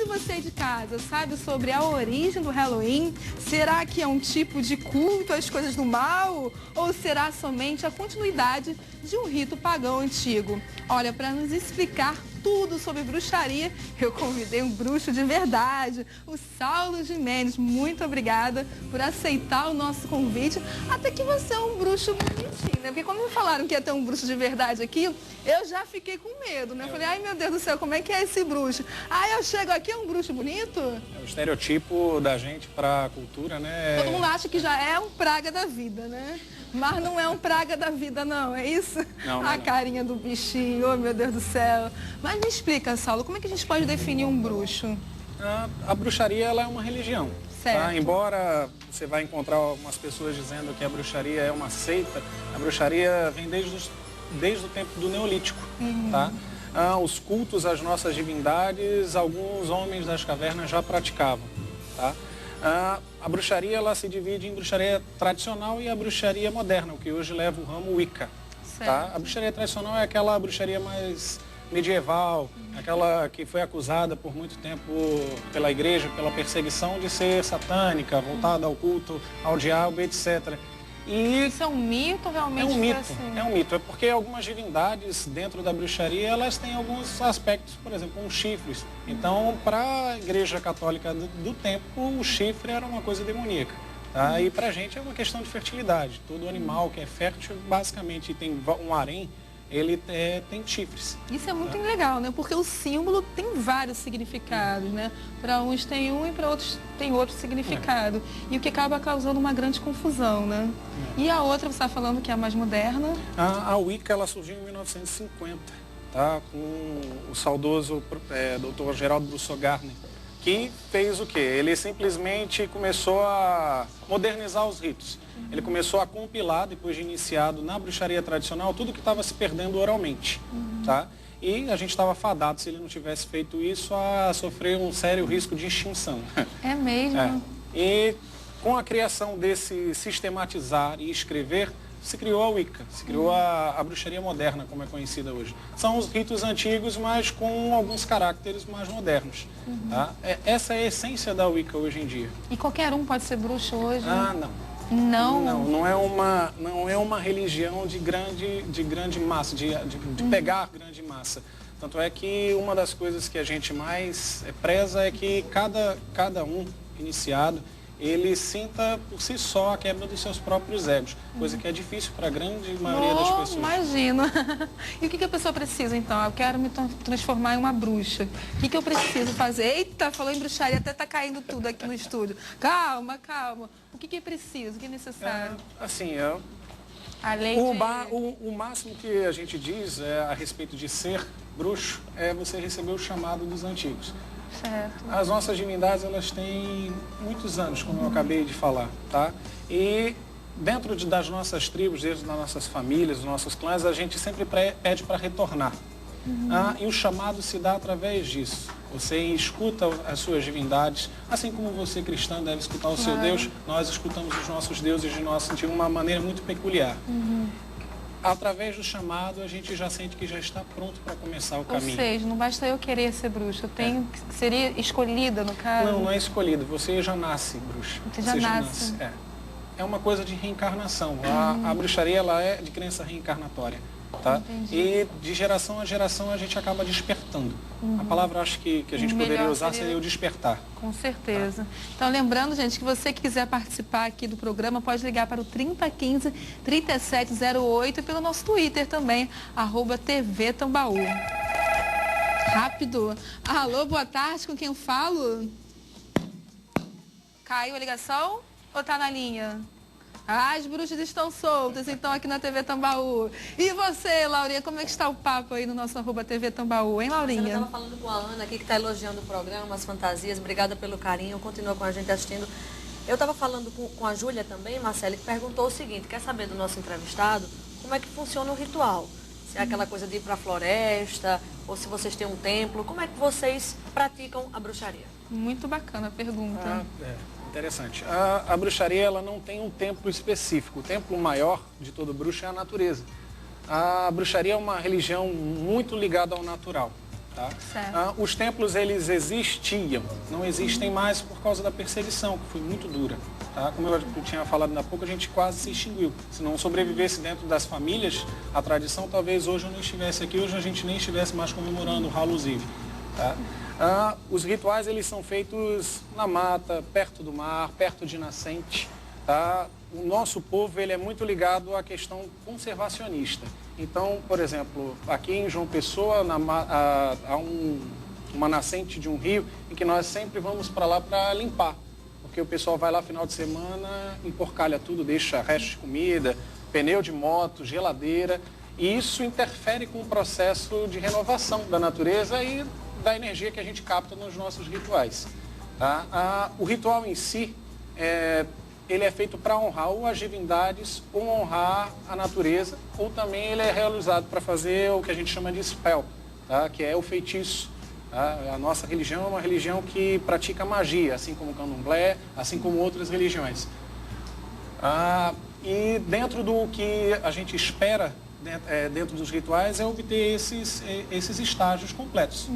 e você aí de casa, sabe sobre a origem do Halloween? Será que é um tipo de culto às coisas do mal? Ou será somente a continuidade de um rito pagão antigo? Olha, para nos explicar tudo sobre bruxaria, eu convidei um bruxo de verdade, o Saulo Gimenez. Muito obrigada por aceitar o nosso convite. Até que você é um bruxo bonitinho, né? Porque quando me falaram que ia ter um bruxo de verdade aqui, eu já fiquei com medo, né? Eu falei, ai meu Deus do céu, como é que é esse bruxo? Aí eu chego aqui, é um bruxo bonito? É o estereotipo da gente para a cultura, né? Todo mundo acha que já é um praga da vida, né? Mas não é um praga da vida, não, é isso? Não, a carinha do bichinho, oh meu Deus do céu. Mas me explica, Saulo, como é que a gente pode definir um bruxo? A bruxaria, ela é uma religião. Certo. Tá? Embora você vai encontrar algumas pessoas dizendo que a bruxaria é uma seita, a bruxaria vem desde o tempo do Neolítico. Tá? Os cultos às nossas divindades, alguns homens das cavernas já praticavam. Tá? A bruxaria, ela se divide em bruxaria tradicional e a bruxaria moderna, o que hoje leva o ramo Wicca. Tá? A bruxaria tradicional é aquela bruxaria mais medieval, aquela que foi acusada por muito tempo pela igreja, pela perseguição de ser satânica, voltada ao culto, ao diabo, etc. E isso é um mito realmente? É um mito, assim? É um mito. É porque algumas divindades dentro da bruxaria, elas têm alguns aspectos, por exemplo, como chifres. Então, para a igreja católica do tempo, o chifre era uma coisa demoníaca. Tá? E para a gente é uma questão de fertilidade. Todo animal que é fértil, basicamente, tem um harém, ele tem chifres. Isso é muito legal, né? Porque o símbolo tem vários significados, né? Para uns tem um e para outros tem outro significado. E o que acaba causando uma grande confusão, né? E a outra, você está falando que é a mais moderna? A Wicca, ela surgiu em 1950, tá? Com o saudoso Dr. Geraldo Brusso Gardner, que fez o quê? Ele simplesmente começou a modernizar os ritos. Ele começou a compilar, depois de iniciado na bruxaria tradicional, tudo que estava se perdendo oralmente. Tá? E a gente estava fadado, se ele não tivesse feito isso, a sofrer um sério risco de extinção. É mesmo? E com a criação desse sistematizar e escrever, se criou a Wicca, se criou a bruxaria moderna, como é conhecida hoje. São os ritos antigos, mas com alguns caracteres mais modernos. Tá? Essa é a essência da Wicca hoje em dia. E qualquer um pode ser bruxo hoje? Não. Não é uma religião de grande massa, de pegar grande massa. Tanto é que uma das coisas que a gente mais preza é que cada um iniciado, ele sinta por si só a quebra dos seus próprios egos, coisa que é difícil para a grande maioria das pessoas. Imagino. E o que a pessoa precisa, então? Eu quero me transformar em uma bruxa. O que eu preciso fazer? Eita, falou em bruxaria, até tá caindo tudo aqui no estúdio. Calma, calma. O que é preciso? O que é necessário? O máximo que a gente diz a respeito de ser bruxo é você receber o chamado dos antigos. Certo. As nossas divindades, elas têm muitos anos, como eu acabei de falar, tá? E dentro das nossas tribos, dentro das nossas famílias, dos nossos clãs, a gente sempre pede para retornar. E o chamado se dá através disso. Você escuta as suas divindades, assim como você cristã deve escutar o seu Deus, nós escutamos os nossos deuses de uma maneira muito peculiar. Através do chamado, a gente já sente que já está pronto para começar o caminho. Ou seja, não basta eu querer ser bruxa, eu tenho que seria escolhida, no caso? Não é escolhida, você já nasce bruxa. Você já nasce. É uma coisa de reencarnação. A bruxaria, ela é de crença reencarnatória. Tá? E de geração a geração a gente acaba despertando. A palavra, acho que a gente poderia usar seria o despertar. Com certeza. Então, lembrando, gente, que você que quiser participar aqui do programa, pode ligar para o 3015-3708 e pelo nosso Twitter também, @TV Tambaú. Rápido. Alô, boa tarde, com quem eu falo? Caiu a ligação ou tá na linha? As bruxas estão soltas, então, aqui na TV Tambaú. E você, Laurinha, como é que está o papo aí no nosso @TV Tambaú, hein, Laurinha? Eu estava falando com a Ana aqui, que está elogiando o programa, as fantasias. Obrigada pelo carinho, continua com a gente assistindo. Eu estava falando com a Júlia também, Marcela, que perguntou o seguinte, quer saber do nosso entrevistado, como é que funciona o ritual? Se é aquela coisa de ir para a floresta, ou se vocês têm um templo, como é que vocês praticam a bruxaria? Muito bacana a pergunta. Interessante. A bruxaria, ela não tem um templo específico. O templo maior de todo bruxo é a natureza. A bruxaria é uma religião muito ligada ao natural. Tá? Os templos, eles existiam, não existem mais por causa da perseguição, que foi muito dura. Tá? Como eu tinha falado há pouco, a gente quase se extinguiu. Se não sobrevivesse dentro das famílias, a tradição, talvez hoje eu não estivesse aqui, hoje a gente nem estivesse mais comemorando o Hallow-Eve. Tá? Os rituais, eles são feitos na mata, perto do mar, perto de nascente. Tá? O nosso povo, ele é muito ligado à questão conservacionista. Então, por exemplo, aqui em João Pessoa, há uma nascente de um rio em que nós sempre vamos para lá para limpar. Porque o pessoal vai lá final de semana, emporcalha tudo, deixa resto de comida, pneu de moto, geladeira. E isso interfere com o processo de renovação da natureza e da energia que a gente capta nos nossos rituais. Tá? O ritual em si, ele é feito para honrar ou as divindades ou honrar a natureza, ou também ele é realizado para fazer o que a gente chama de spell, tá? Que é o feitiço. Tá? A nossa religião é uma religião que pratica magia, assim como o candomblé, assim como outras religiões. E dentro do que a gente espera dentro dos rituais é obter esses estágios completos.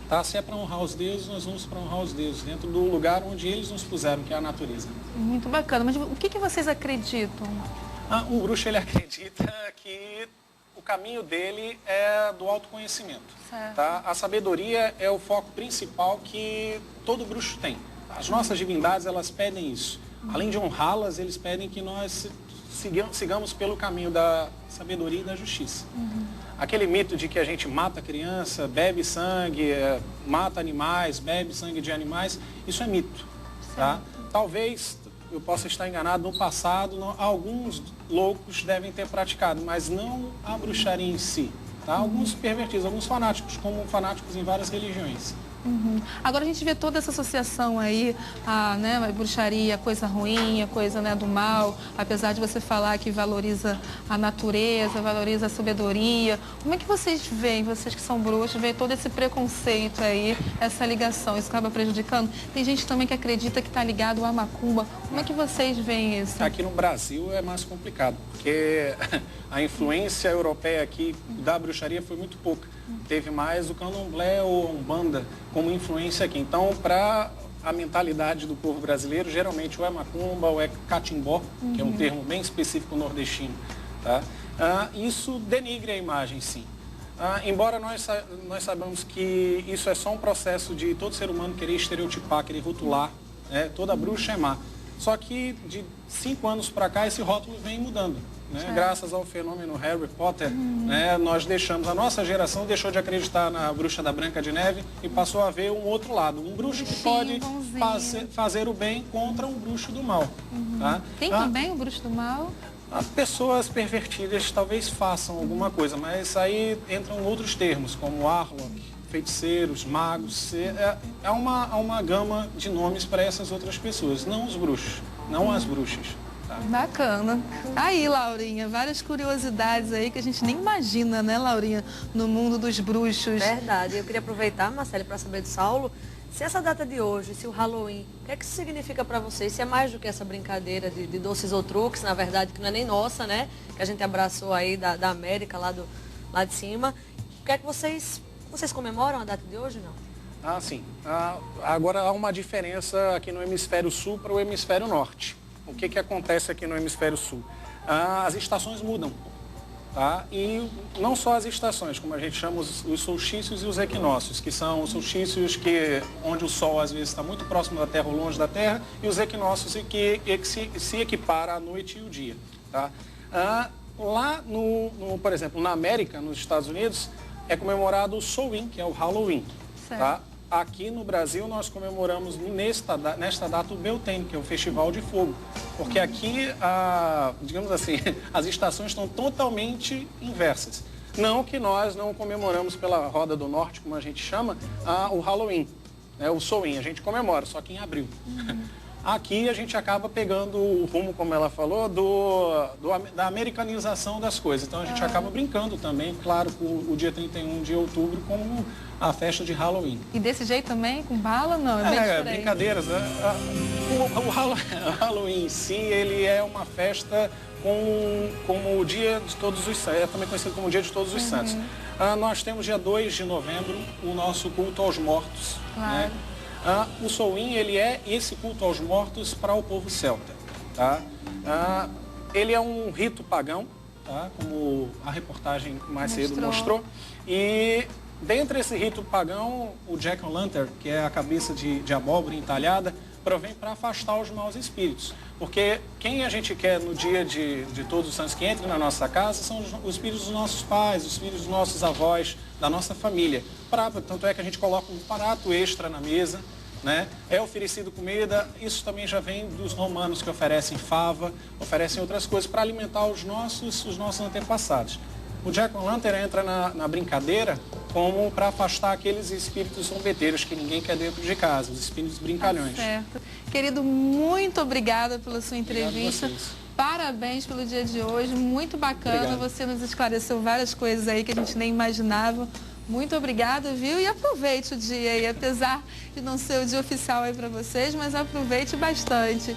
Tá? Se é para honrar os deuses, nós vamos para honrar os deuses, dentro do lugar onde eles nos puseram, que é a natureza. Muito bacana. Mas o que vocês acreditam? O bruxo, ele acredita que o caminho dele é do autoconhecimento. Tá? A sabedoria é o foco principal que todo bruxo tem. As nossas divindades, elas pedem isso. Além de honrá-las, eles pedem que nós sigamos pelo caminho da sabedoria e da justiça. Aquele mito de que a gente mata criança, bebe sangue, mata animais, bebe sangue de animais, isso é mito. Tá? Talvez eu possa estar enganado, no passado alguns loucos devem ter praticado, mas não a bruxaria em si. Tá? Alguns pervertidos, alguns fanáticos, como fanáticos em várias religiões. Agora a gente vê toda essa associação aí, a bruxaria, coisa ruim, a coisa do mal, apesar de você falar que valoriza a natureza, valoriza a sabedoria. Como é que vocês veem, vocês que são bruxos, veem todo esse preconceito aí, essa ligação? Isso acaba prejudicando? Tem gente também que acredita que está ligado à macumba. Como é que vocês veem isso? Aqui no Brasil é mais complicado, porque a influência europeia aqui da bruxaria foi muito pouca. Teve mais o candomblé ou a umbanda como influência aqui. Então, para a mentalidade do povo brasileiro, geralmente ou é macumba ou é catimbó, que é um termo bem específico nordestino. Tá? Isso denigre a imagem, sim. Embora nós saibamos que isso é só um processo de todo ser humano querer estereotipar, querer rotular, toda bruxa é má. Só que de 5 anos para cá esse rótulo vem mudando. Graças ao fenômeno Harry Potter, nós a nossa geração deixou de acreditar na bruxa da Branca de Neve e passou a ver um outro lado. Um bruxo que pode fazer o bem contra um bruxo do mal. Tá? Tem também o bruxo do mal? As pessoas pervertidas talvez façam alguma coisa, mas aí entram outros termos, como Warlock, feiticeiros, magos. Há uma gama de nomes para essas outras pessoas, não os bruxos, não as bruxas. Bacana. Aí, Laurinha, várias curiosidades aí que a gente nem imagina, né, Laurinha, no mundo dos bruxos. Verdade. Eu queria aproveitar, Marcele, para saber do Saulo, se essa data de hoje, se o Halloween, o que é que isso significa para vocês? Se é mais do que essa brincadeira de doces ou truques, na verdade, que não é nem nossa, né? Que a gente abraçou aí da América, lá de cima. O que é que vocês comemoram a data de hoje, não? Sim. Agora há uma diferença aqui no hemisfério sul para o hemisfério norte. O que acontece aqui no hemisfério sul? As estações mudam. Tá? E não só as estações, como a gente chama os solstícios e os equinócios, que são os solstícios onde o Sol às vezes está muito próximo da Terra ou longe da Terra, e os equinócios que se equipara a noite e o dia. Tá? Lá, por exemplo, na América, nos Estados Unidos, é comemorado o Samhain, que é o Halloween. Tá? Aqui no Brasil, nós comemoramos nesta data o Beltane, que é o Festival de Fogo. Porque aqui, digamos assim, as estações estão totalmente inversas. Não que nós não comemoramos pela Roda do Norte, como a gente chama, o Halloween, o Samhain. A gente comemora, só que em abril. Aqui a gente acaba pegando o rumo, como ela falou, da americanização das coisas. Então a gente acaba brincando também, claro, com o dia 31 de outubro como a festa de Halloween. E desse jeito também, com bala, não? É bem diferente. Brincadeiras. O Halloween em si, ele é uma festa como o dia de todos os santos, é também conhecido como o dia de todos os santos. Nós temos dia 2 de novembro o nosso culto aos mortos. Claro. Né? O Samhain, ele é esse culto aos mortos para o povo celta. Tá? Ele é um rito pagão, tá? Como a reportagem mais cedo mostrou. E dentre esse rito pagão, o Jack-o'-lantern, que é a cabeça de abóbora entalhada, provém para afastar os maus espíritos. Porque quem a gente quer no dia de todos os santos que entrem na nossa casa são os espíritos dos nossos pais, os filhos dos nossos avós, da nossa família. Tanto é que a gente coloca um prato extra na mesa, né? É oferecido comida, isso também já vem dos romanos que oferecem fava, oferecem outras coisas para alimentar os nossos antepassados. O Jack-o'-lantern entra na brincadeira como para afastar aqueles espíritos zombeteiros que ninguém quer dentro de casa, os espíritos brincalhões. Tá certo. Querido, muito obrigada pela sua entrevista. Parabéns pelo dia de hoje, muito bacana. Obrigado. Você nos esclareceu várias coisas aí que a gente nem imaginava. Muito obrigada, viu? E aproveite o dia aí, apesar de não ser o dia oficial aí para vocês, mas aproveite bastante.